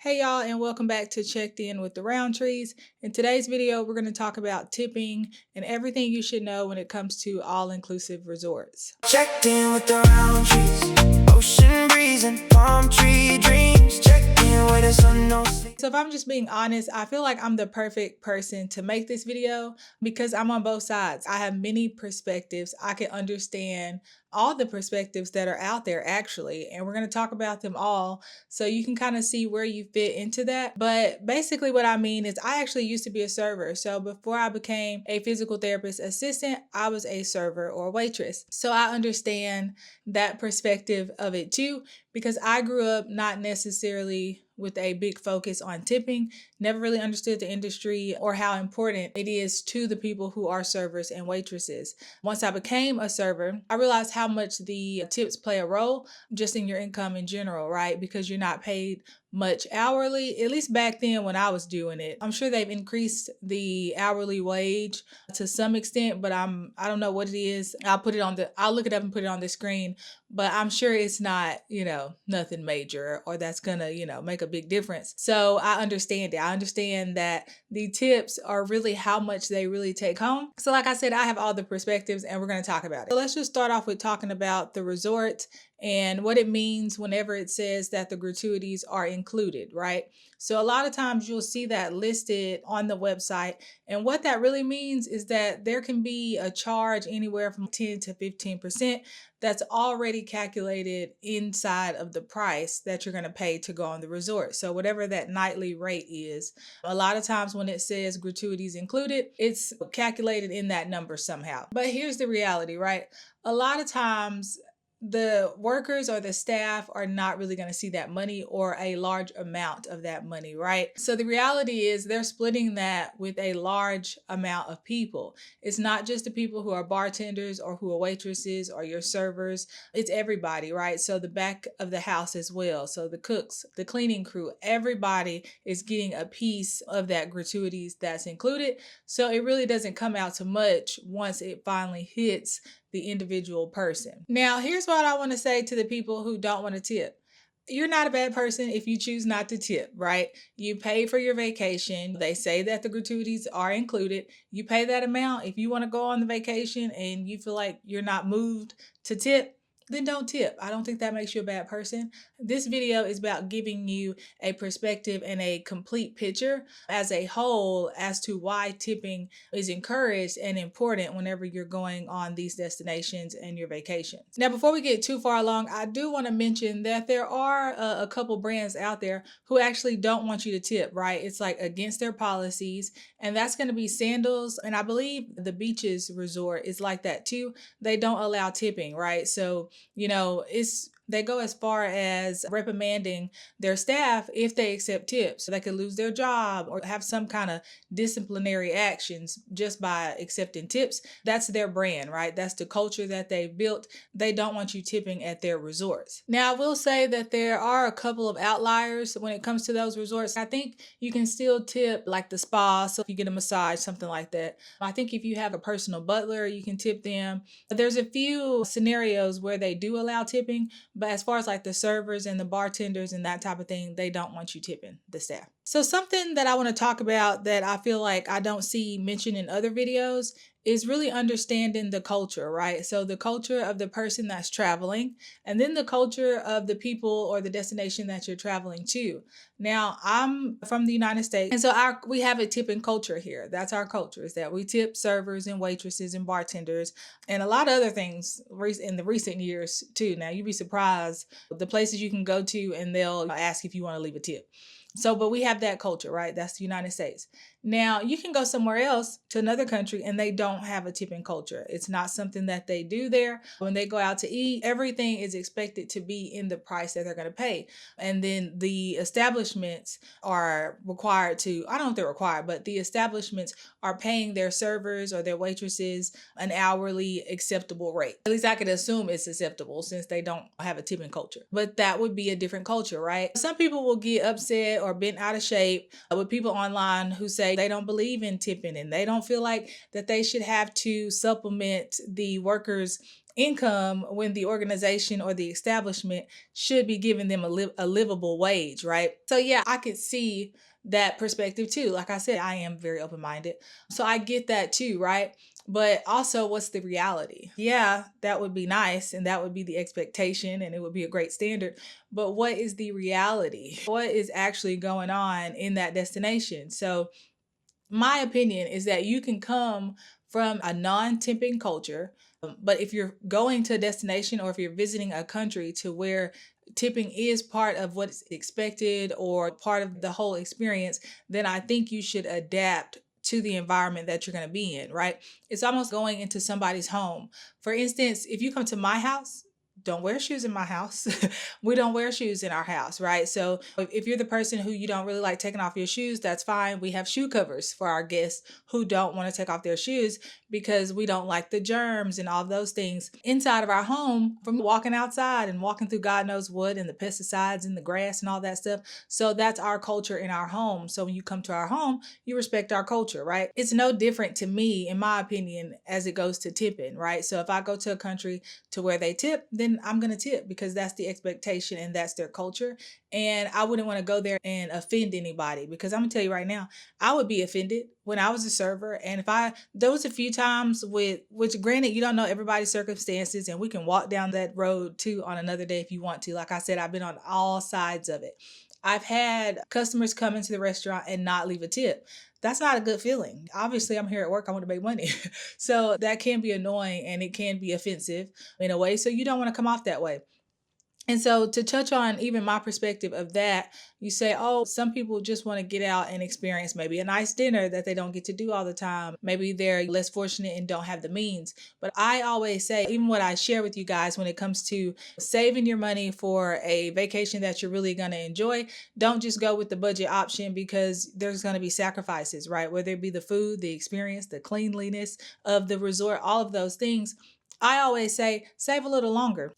Hey y'all, and welcome back to Checked In with the Roundtrees. In today's video, we're going to talk about tipping and everything you should know when it comes to all-inclusive resorts. Checked in with the Roundtrees, ocean breeze and palm tree dreams. Checked in with the sun, no sleep. So if I'm just being honest, I feel like I'm the perfect person to make this video because I'm on both sides. I have many perspectives. I can understand all the perspectives that are out there actually, and we're going to talk about them all so you can kind of see where you fit into that. But basically what I mean is I actually used to be a server. So before I became a physical therapist assistant, I was a server or waitress. So I understand that perspective of it too, because I grew up not necessarily with a big focus on tipping, never really understood the industry or how important it is to the people who are servers and waitresses. Once I became a server, I realized how much the tips play a role just in your income in general, right? Because you're not paid much hourly, at least back then when I was doing it. I'm sure they've increased the hourly wage to some extent, but I don't know what it is. I'll look it up and put it on the screen, but I'm sure it's not, nothing major or that's gonna, make a big difference. So I understand it. I understand that the tips are really how much they really take home. So like I said, I have all the perspectives and we're going to talk about it. So let's just start off with talking about the resort and what it means whenever it says that the gratuities are included, right? So a lot of times you'll see that listed on the website. And what that really means is that there can be a charge anywhere from 10 to 15% that's already calculated inside of the price that you're going to pay to go on the resort. So whatever that nightly rate is, a lot of times when it says gratuities included, it's calculated in that number somehow. But here's the reality, right? A lot of times the workers or the staff are not really going to see that money or a large amount of that money, right? So the reality is they're splitting that with a large amount of people. It's not just the people who are bartenders or who are waitresses or your servers. It's everybody, right? So the back of the house as well. So the cooks, the cleaning crew, everybody is getting a piece of that gratuities that's included. So it really doesn't come out to much once it finally hits the individual person. Now, here's what I want to say to the people who don't want to tip. You're not a bad person if you choose not to tip, right? You pay for your vacation. They say that the gratuities are included. You pay that amount. If you want to go on the vacation and you feel like you're not moved to tip, then don't tip. I don't think that makes you a bad person. This video is about giving you a perspective and a complete picture as a whole as to why tipping is encouraged and important whenever you're going on these destinations and your vacations. Now, before we get too far along, I do want to mention that there are a couple brands out there who actually don't want you to tip, right? It's like against their policies, and that's going to be Sandals. And I believe the Beaches Resort is like that too. They don't allow tipping, right? So they go as far as reprimanding their staff if they accept tips. So they could lose their job or have some kind of disciplinary actions just by accepting tips. That's their brand, right? That's the culture that they've built. They don't want you tipping at their resorts. Now, I will say that there are a couple of outliers when it comes to those resorts. I think you can still tip like the spa. So if you get a massage, something like that. I think if you have a personal butler, you can tip them. But there's a few scenarios where they do allow tipping. But as far as like the servers and the bartenders and that type of thing, they don't want you tipping the staff. So something that I want to talk about that I feel like I don't see mentioned in other videos is really understanding the culture, right? So the culture of the person that's traveling, and then the culture of the people or the destination that you're traveling to. Now, I'm from the United States, and so we have a tipping culture here. That's our culture, is that we tip servers and waitresses and bartenders and a lot of other things in the recent years too. Now, you'd be surprised the places you can go to and they'll ask if you want to leave a tip. So, but we have that culture, right? That's the United States. Now, you can go somewhere else to another country and they don't have a tipping culture. It's not something that they do there. When they go out to eat, everything is expected to be in the price that they're going to pay. And then the establishments are required to, I don't know if they're required, but the establishments are paying their servers or their waitresses an hourly acceptable rate. At least I could assume it's acceptable since they don't have a tipping culture. But that would be a different culture, right? Some people will get upset or bent out of shape with people online who say they don't believe in tipping and they don't feel like that they should have to supplement the workers income when the organization or the establishment should be giving them a livable wage, right? So yeah, I could see that perspective too. Like I said, I am very open-minded. So I get that too, right? But also, what's the reality? Yeah, that would be nice and that would be the expectation and it would be a great standard. But what is the reality? What is actually going on in that destination? So, my opinion is that you can come from a non-tipping culture, but if you're going to a destination or if you're visiting a country to where tipping is part of what's expected or part of the whole experience, then I think you should adapt to the environment that you're going to be in, right? It's almost going into somebody's home. For instance, if you come to my house, don't wear shoes in my house. We don't wear shoes in our house, right? So if you're the person who you don't really like taking off your shoes, that's fine. We have shoe covers for our guests who don't want to take off their shoes because we don't like the germs and all those things inside of our home from walking outside and walking through God knows what and the pesticides and the grass and all that stuff. So that's our culture in our home. So when you come to our home, you respect our culture, right? It's no different to me, in my opinion, as it goes to tipping, right? So if I go to a country to where they tip, then I'm going to tip because that's the expectation and that's their culture. And I wouldn't want to go there and offend anybody because I'm going to tell you right now, I would be offended when I was a server. And there was a few times which granted, you don't know everybody's circumstances and we can walk down that road too on another day if you want to. Like I said, I've been on all sides of it. I've had customers come into the restaurant and not leave a tip. That's not a good feeling. Obviously, I'm here at work. I want to make money. So that can be annoying and it can be offensive in a way. So you don't want to come off that way. And so to touch on even my perspective of that, you say, oh, some people just want to get out and experience maybe a nice dinner that they don't get to do all the time. Maybe they're less fortunate and don't have the means. But I always say, even what I share with you guys when it comes to saving your money for a vacation that you're really going to enjoy, don't just go with the budget option because there's going to be sacrifices, right? Whether it be the food, the experience, the cleanliness of the resort, all of those things. I always say, save a little longer.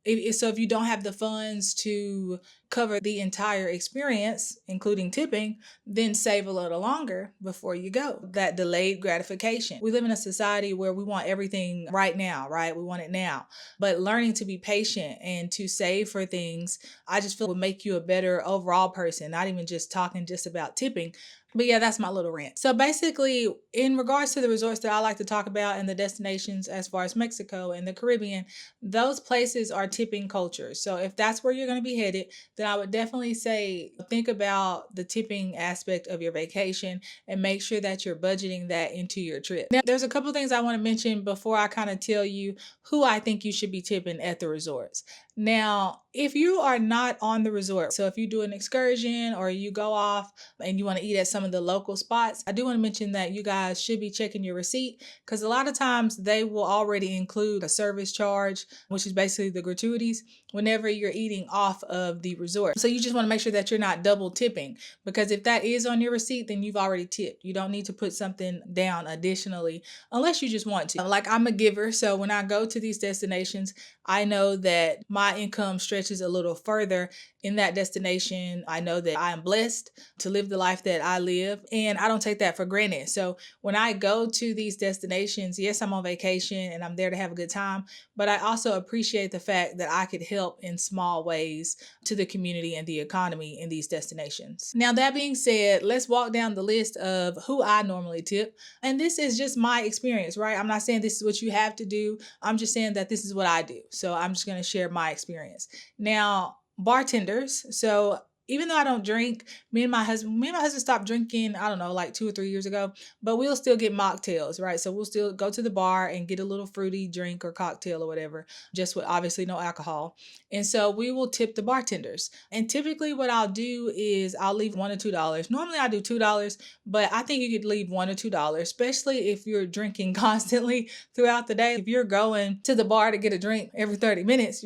If you don't have the funds to cover the entire experience, including tipping, then save a little longer before you go. That delayed gratification. We live in a society where we want everything right now, right? We want it now. But learning to be patient and to save for things, I just feel will make you a better overall person, not even just talking just about tipping. But yeah, that's my little rant. So basically, in regards to the resorts that I like to talk about and the destinations as far as Mexico and the Caribbean, those places are tipping cultures. So if that's where you're going to be headed, then I would definitely say think about the tipping aspect of your vacation and make sure that you're budgeting that into your trip. Now, there's a couple of things I want to mention before I kind of tell you who I think you should be tipping at the resorts. Now, if you are not on the resort, so if you do an excursion or you go off and you want to eat at some of the local spots, I do want to mention that you guys should be checking your receipt because a lot of times they will already include a service charge, which is basically the gratuities, whenever you're eating off of the resort. So you just want to make sure that you're not double tipping because if that is on your receipt, then you've already tipped. You don't need to put something down additionally unless you just want to. Like I'm a giver, so when I go to these destinations, I know that my income stretches a little further in that destination. I know that I am blessed to live the life that I live, and I don't take that for granted. So when I go to these destinations, yes, I'm on vacation and I'm there to have a good time, but I also appreciate the fact that I could help in small ways to the community and the economy in these destinations. Now, that being said, let's walk down the list of who I normally tip. And this is just my experience, right? I'm not saying this is what you have to do. I'm just saying that this is what I do. So I'm just going to share my experience. Now, bartenders. So even though I don't drink, me and my husband stopped drinking, I don't know, like 2 or 3 years ago, but we'll still get mocktails, right? So we'll still go to the bar and get a little fruity drink or cocktail or whatever, just with obviously no alcohol. And so we will tip the bartenders. And typically what I'll do is I'll leave $1 or $2. Normally I do $2, but I think you could leave $1 or $2, especially if you're drinking constantly throughout the day. If you're going to the bar to get a drink every 30 minutes,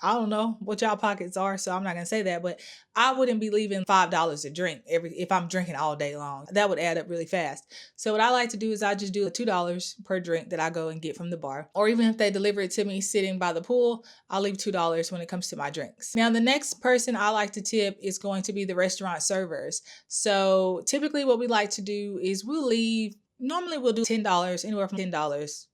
I don't know what y'all pockets are, so I'm not gonna say that, but I wouldn't be leaving $5 a drink if I'm drinking all day long. That would add up really fast. So what I like to do is I just do $2 per drink that I go and get from the bar. Or even if they deliver it to me sitting by the pool, I'll leave $2 when it comes to my drinks. Now, the next person I like to tip is going to be the restaurant servers. So typically what we like to do is normally we'll do $10, anywhere from $10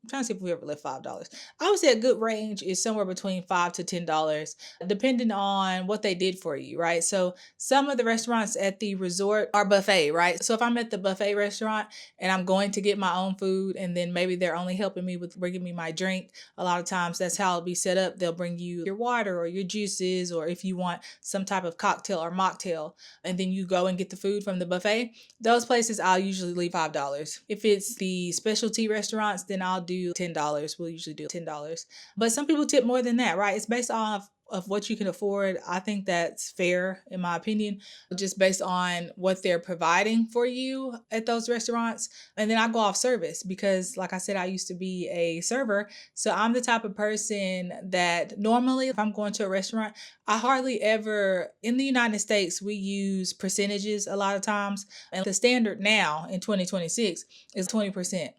I'm trying to see if we ever left $5. I would say a good range is somewhere between $5 to $10, depending on what they did for you, right? So some of the restaurants at the resort are buffet, right? So if I'm at the buffet restaurant and I'm going to get my own food, and then maybe they're only helping me with bringing me my drink, a lot of times that's how it'll be set up. They'll bring you your water or your juices, or if you want some type of cocktail or mocktail, and then you go and get the food from the buffet. Those places I'll usually leave $5. If it's the specialty restaurants, then I'll do $10. We'll usually do $10. But some people tip more than that, right? It's based off of what you can afford. I think that's fair in my opinion, just based on what they're providing for you at those restaurants. And then I go off service because, like I said, I used to be a server. So I'm the type of person that normally if I'm going to a restaurant, I hardly ever, in the United States, we use percentages a lot of times. And the standard now in 2026 is 20%.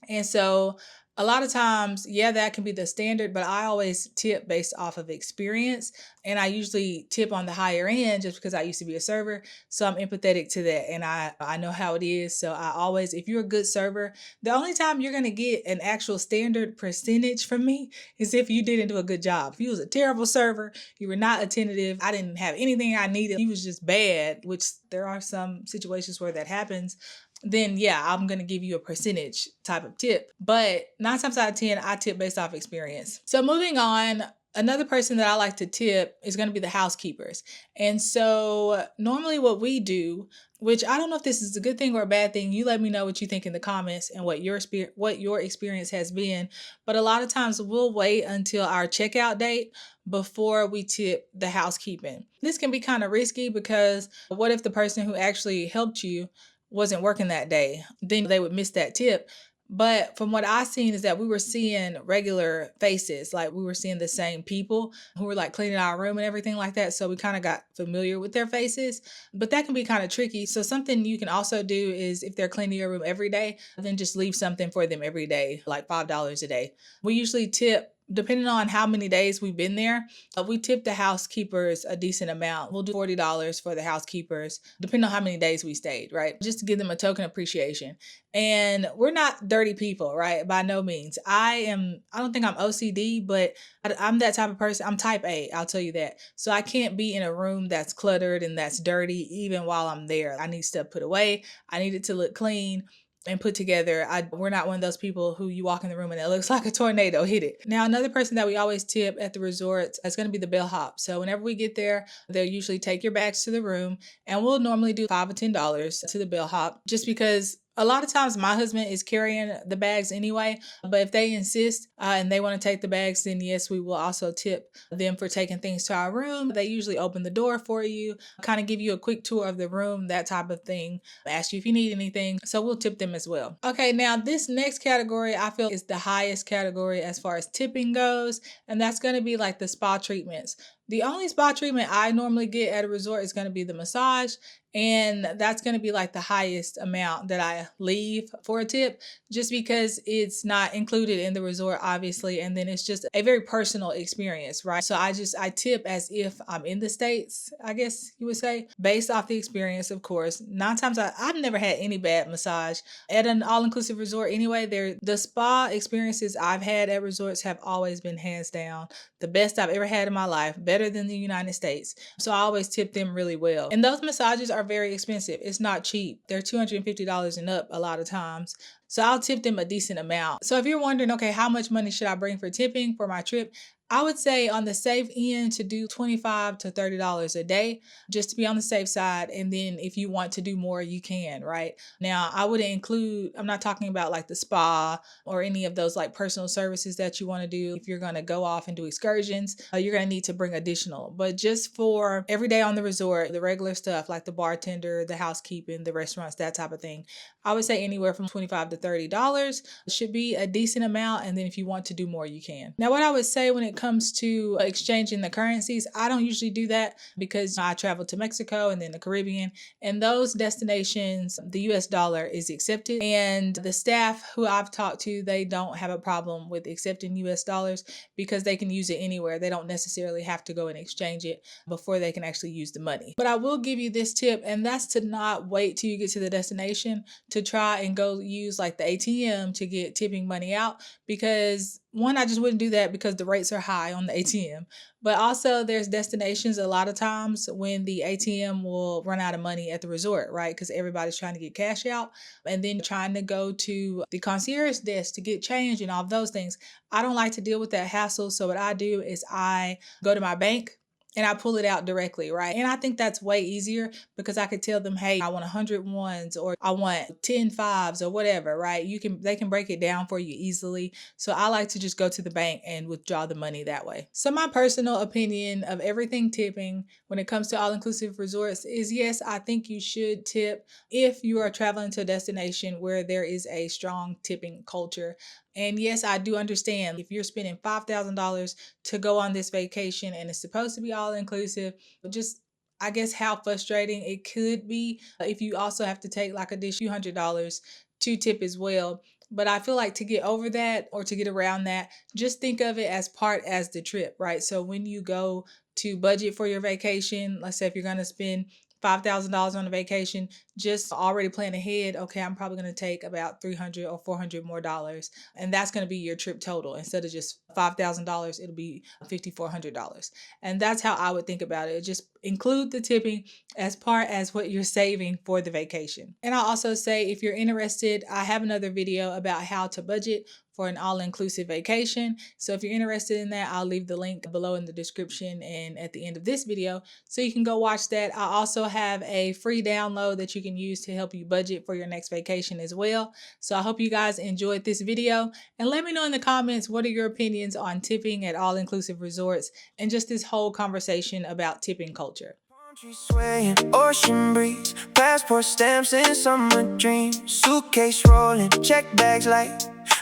And so a lot of times, yeah, that can be the standard, but I always tip based off of experience. And I usually tip on the higher end just because I used to be a server. So I'm empathetic to that. And I know how it is. So I always, if you're a good server, the only time you're going to get an actual standard percentage from me is if you didn't do a good job. If you was a terrible server, you were not attentive, I didn't have anything I needed, you was just bad, which there are some situations where that happens, then yeah, I'm going to give you a percentage type of tip. But 9 times out of 10, I tip based off experience. So moving on, another person that I like to tip is going to be the housekeepers. And so normally what we do, which I don't know if this is a good thing or a bad thing, you let me know what you think in the comments and what your experience has been. But a lot of times we'll wait until our checkout date before we tip the housekeeping. This can be kind of risky because what if the person who actually helped you wasn't working that day? Then they would miss that tip. But from what I seen is that we were seeing regular faces, like we were seeing the same people who were like cleaning our room and everything like that. So we kind of got familiar with their faces, but that can be kind of tricky. So something you can also do is if they're cleaning your room every day, then just leave something for them every day, like $5 a day. We usually tip, depending on how many days we've been there, we tip the housekeepers a decent amount. We'll do $40 for the housekeepers, depending on how many days we stayed, right? Just to give them a token appreciation. And we're not dirty people, right? By no means. I don't think I'm OCD, but I'm that type of person. I'm type A, I'll tell you that. So I can't be in a room that's cluttered and that's dirty even while I'm there. I need stuff put away. I need it to look clean and put together. We're not one of those people who you walk in the room and it looks like a tornado hit it. Now, another person that we always tip at the resorts is going to be the bellhop. So whenever we get there, they'll usually take your bags to the room, and we'll normally do $5 or $10 to the bellhop, just because a lot of times my husband is carrying the bags anyway, but if they insist and they want to take the bags, then yes, we will also tip them for taking things to our room. They usually open the door for you, kind of give you a quick tour of the room, that type of thing, ask you if you need anything. So we'll tip them as well. Okay, now this next category I feel is the highest category as far as tipping goes, and that's going to be like the spa treatments. The only spa treatment I normally get at a resort is going to be the massage, and that's going to be like the highest amount that I leave for a tip, just because it's not included in the resort, obviously, and then it's just a very personal experience, right? So I tip as if I'm in the States, I guess you would say, based off the experience, of course. 9 times I've never had any bad massage at an all-inclusive resort anyway. The spa experiences I've had at resorts have always been hands down the best I've ever had in my life, better than the United States. So I always tip them really well. And those massages are very expensive. It's not cheap. They're $250 and up a lot of times. So I'll tip them a decent amount. So if you're wondering, okay, how much money should I bring for tipping for my trip? I would say on the safe end to do $25 to $30 a day, just to be on the safe side. And then if you want to do more, you can, right? Now, I wouldn't include, I'm not talking about like the spa or any of those like personal services that you want to do. If you're going to go off and do excursions, you're going to need to bring additional. But just for every day on the resort, the regular stuff like the bartender, the housekeeping, the restaurants, that type of thing, I would say anywhere from $25 to $30 should be a decent amount. And then if you want to do more, you can. Now, what I would say when it comes to exchanging the currencies, I don't usually do that because I travel to Mexico and then the Caribbean, and those destinations, the US dollar is accepted. And the staff who I've talked to, they don't have a problem with accepting US dollars because they can use it anywhere. They don't necessarily have to go and exchange it before they can actually use the money. But I will give you this tip, and that's to not wait till you get to the destination to try and go use like the ATM to get tipping money out, because one, I just wouldn't do that because the rates are high on the ATM. But also, there's destinations a lot of times when the ATM will run out of money at the resort, right? Because everybody's trying to get cash out and then trying to go to the concierge desk to get change and all those things. I don't like to deal with that hassle. So, what I do is I go to my bank and I pull it out directly, right? And I think that's way easier because I could tell them, hey, I want 100 ones or I want 10 fives or whatever, right? They can break it down for you easily. So I like to just go to the bank and withdraw the money that way. So my personal opinion of everything tipping when it comes to all-inclusive resorts is, yes, I think you should tip if you are traveling to a destination where there is a strong tipping culture. And yes, I do understand if you're spending $5,000 to go on this vacation and it's supposed to be all inclusive, but just I guess how frustrating it could be if you also have to take like a few $100s to tip as well. But I feel like to get over that or to get around that, just think of it as part as the trip, right? So when you go to budget for your vacation, let's say if you're going to spend $5,000 on a vacation, just already plan ahead. Okay, I'm probably going to take about 300 or 400 more dollars, and that's going to be your trip total. Instead of just $5,000, it'll be $5,400, and that's how I would think about it. Just include the tipping as part as what you're saving for the vacation. And I'll also say, if you're interested, I have another video about how to budget for an all-inclusive vacation. So if you're interested in that, I'll leave the link below in the description and at the end of this video so you can go watch that. I also have a free download that you can use to help you budget for your next vacation as well. So I hope you guys enjoyed this video, and let me know in the comments what are your opinions on tipping at all-inclusive resorts and just this whole conversation about tipping culture. Palm trees swaying, ocean breeze, passport stamps and summer dreams, suitcase rolling, check bags like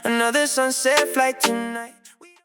another sunset flight tonight.